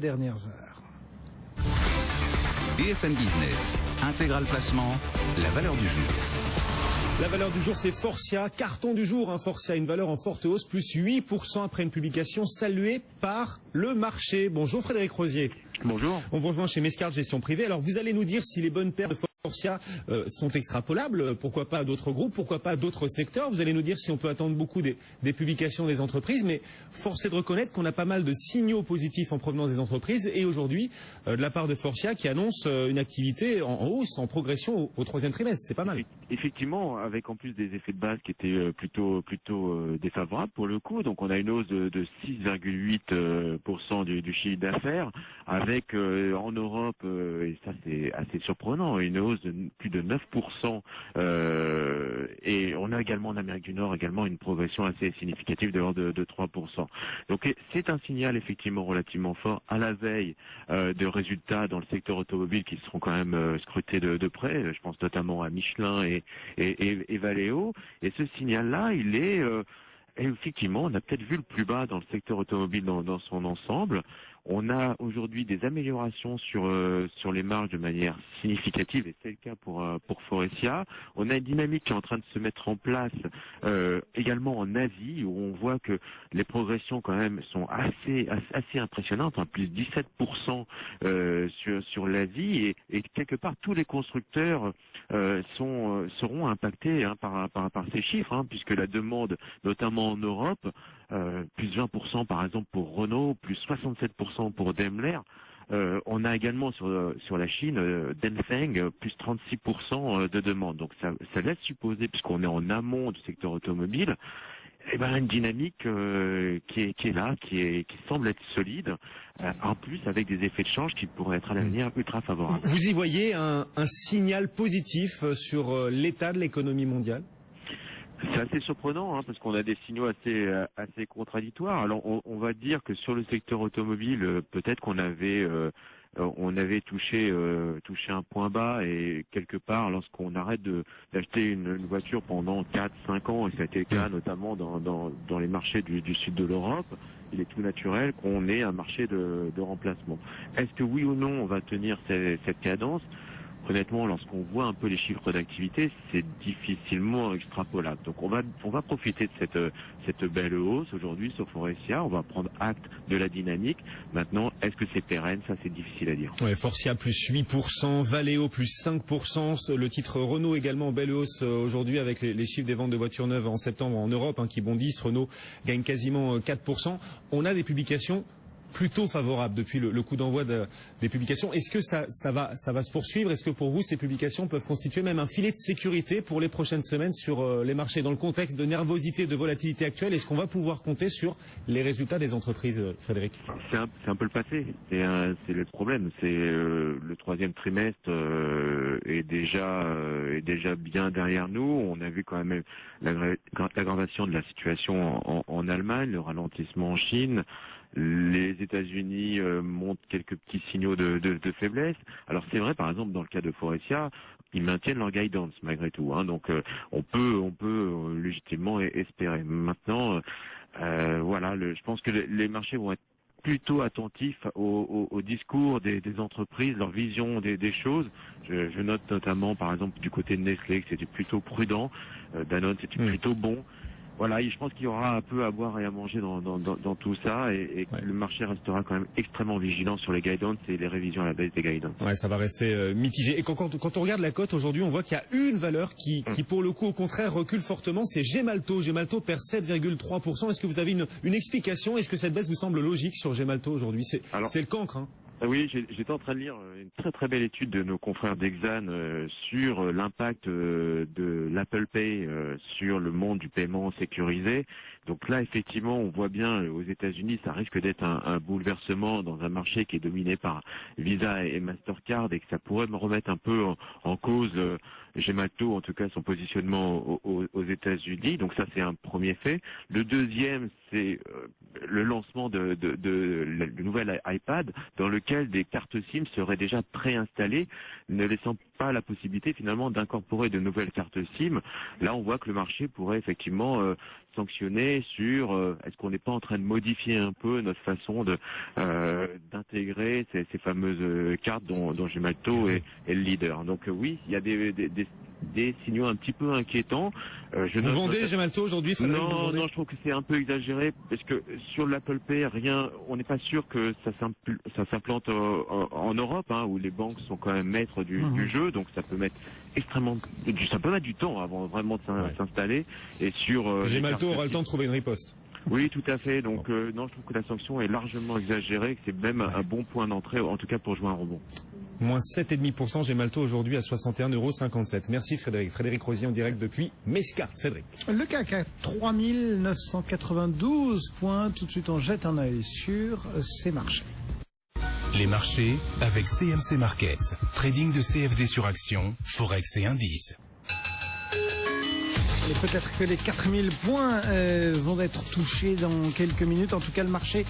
dernières heures. BFM Business, intégral placement, la valeur du jour. La valeur du jour, c'est Forcia, carton du jour. Forcia, une valeur en forte hausse, plus 8% après une publication saluée par le marché. Bonjour Frédéric Rosier. Bonjour. On vous rejoint chez Mescart Gestion Privée. Alors vous allez nous dire si les bonnes paires de Forcia sont extrapolables, pourquoi pas à d'autres groupes, pourquoi pas à d'autres secteurs. Vous allez nous dire si on peut attendre beaucoup des publications des entreprises, mais force est de reconnaître qu'on a pas mal de signaux positifs en provenance des entreprises et aujourd'hui de la part de Forcia qui annonce une activité en hausse, en progression au troisième trimestre. C'est pas mal. Effectivement, avec en plus des effets de base qui étaient plutôt défavorables pour le coup. Donc on a une hausse de 6,8% du chiffre d'affaires, avec en Europe, et ça c'est assez surprenant, une hausse de plus de 9%. Et on a également en Amérique du Nord également une progression assez significative de l'ordre de 3%. Donc c'est un signal effectivement relativement fort à la veille de résultats dans le secteur automobile qui seront quand même scrutés de près. Je pense notamment à Michelin et Valeo. Et ce signal-là, il est effectivement, on a peut-être vu le plus bas dans le secteur automobile dans son ensemble. On a aujourd'hui des améliorations sur les marges de manière significative, et c'est le cas pour Faurecia. On a une dynamique qui est en train de se mettre en place également en Asie, où on voit que les progressions quand même sont assez impressionnantes, plus 17% sur l'Asie, et quelque part tous les constructeurs seront impactés par ces chiffres, puisque la demande, notamment en Europe, plus 20% par exemple pour Renault, plus 67% pour Daimler. On a également sur la Chine, Dongfeng, plus 36% de demande. Donc ça laisse supposer, puisqu'on est en amont du secteur automobile, une dynamique qui est là, qui semble être solide, en plus avec des effets de change qui pourraient être à l'avenir ultra favorables. Vous y voyez un signal positif sur l'état de l'économie mondiale ? C'est assez surprenant, parce qu'on a des signaux assez contradictoires. Alors on va dire que sur le secteur automobile, peut-être qu'on avait touché un point bas, et quelque part lorsqu'on arrête d'acheter une voiture pendant 4-5 ans, et ça a été le cas notamment dans les marchés du sud de l'Europe, il est tout naturel qu'on ait un marché de remplacement. Est-ce que oui ou non on va tenir cette cadence ? Honnêtement, lorsqu'on voit un peu les chiffres d'activité, c'est difficilement extrapolable. Donc on va profiter de cette belle hausse aujourd'hui sur Faurecia. On va prendre acte de la dynamique. Maintenant, est-ce que c'est pérenne? Ça, c'est difficile à dire. Ouais, Forcia plus 8%, Valeo plus 5%. Le titre Renault également en belle hausse aujourd'hui avec les chiffres des ventes de voitures neuves en septembre en Europe qui bondissent. Renault gagne quasiment 4%. On a des publications plutôt favorable depuis le coup d'envoi des publications. Est-ce que ça va se poursuivre? Est-ce que pour vous, ces publications peuvent constituer même un filet de sécurité pour les prochaines semaines sur les marchés? Dans le contexte de nervosité, de volatilité actuelle, est-ce qu'on va pouvoir compter sur les résultats des entreprises, Frédéric? C'est un peu le passé. C'est le problème. C'est le troisième trimestre est déjà bien derrière nous. On a vu quand même l'aggravation de la situation en Allemagne, le ralentissement en Chine. Les États-Unis montrent quelques petits signaux de faiblesse. Alors c'est vrai, par exemple, dans le cas de Faurecia, ils maintiennent leur guidance malgré tout. Donc on peut légitimement espérer. Maintenant, je pense que les marchés vont être plutôt attentifs au discours des entreprises, leur vision des choses. Je note notamment, par exemple, du côté de Nestlé, que c'était plutôt prudent. Danone, c'était plutôt bon. Voilà, je pense qu'il y aura un peu à boire et à manger dans tout ça, et le marché restera quand même extrêmement vigilant sur les guidance et les révisions à la baisse des guidance. Ouais, ça va rester mitigé. Et quand on regarde la cote aujourd'hui, on voit qu'il y a une valeur qui pour le coup au contraire recule fortement, c'est Gemalto. Gemalto perd 7,3%. Est-ce que vous avez une explication? Est-ce que cette baisse vous semble logique sur Gemalto aujourd'hui? C'est le cancre, Oui, j'étais en train de lire une très très belle étude de nos confrères d'Exane sur l'impact de l'Apple Pay sur le monde du paiement sécurisé. Donc là, effectivement, on voit bien aux États-Unis, ça risque d'être un bouleversement dans un marché qui est dominé par Visa et Mastercard, et que ça pourrait me remettre un peu en cause Gemalto, en tout cas son positionnement aux États-Unis. Donc ça, c'est un premier fait. Le deuxième, c'est le lancement de le nouvel iPad, dans lequel des cartes SIM seraient déjà préinstallées, ne laissant pas la possibilité finalement d'incorporer de nouvelles cartes SIM. Là, on voit que le marché pourrait effectivement sanctionner sur est-ce qu'on n'est pas en train de modifier un peu notre façon de d'intégrer ces fameuses cartes dont Gemalto est le leader. Donc oui, il y a des signaux un petit peu inquiétants. Vous vendez Gemalto aujourd'hui, Frédéric? Non, je trouve que c'est un peu exagéré parce que sur l'Apple Pay, on n'est pas sûr que ça s'implante en Europe, où les banques sont quand même maîtres du jeu, donc ça peut mettre du temps avant vraiment de s'installer. Et sur Gemalto aura le temps de trouver une riposte. Oui, tout à fait. Donc non, je trouve que la sanction est largement exagérée, que c'est même un bon point d'entrée, en tout cas pour jouer un rebond. Moins 7,5% Gemalto aujourd'hui à 61,57 €. Merci Frédéric. Frédéric Rosier en direct depuis Mesca. Cédric. Le CAC à 3992 points. Tout de suite, on jette un œil sur ces marchés. Les marchés avec CMC Markets. Trading de CFD sur action, Forex et indices. Et peut-être que les 4000 points vont être touchés dans quelques minutes. En tout cas, le marché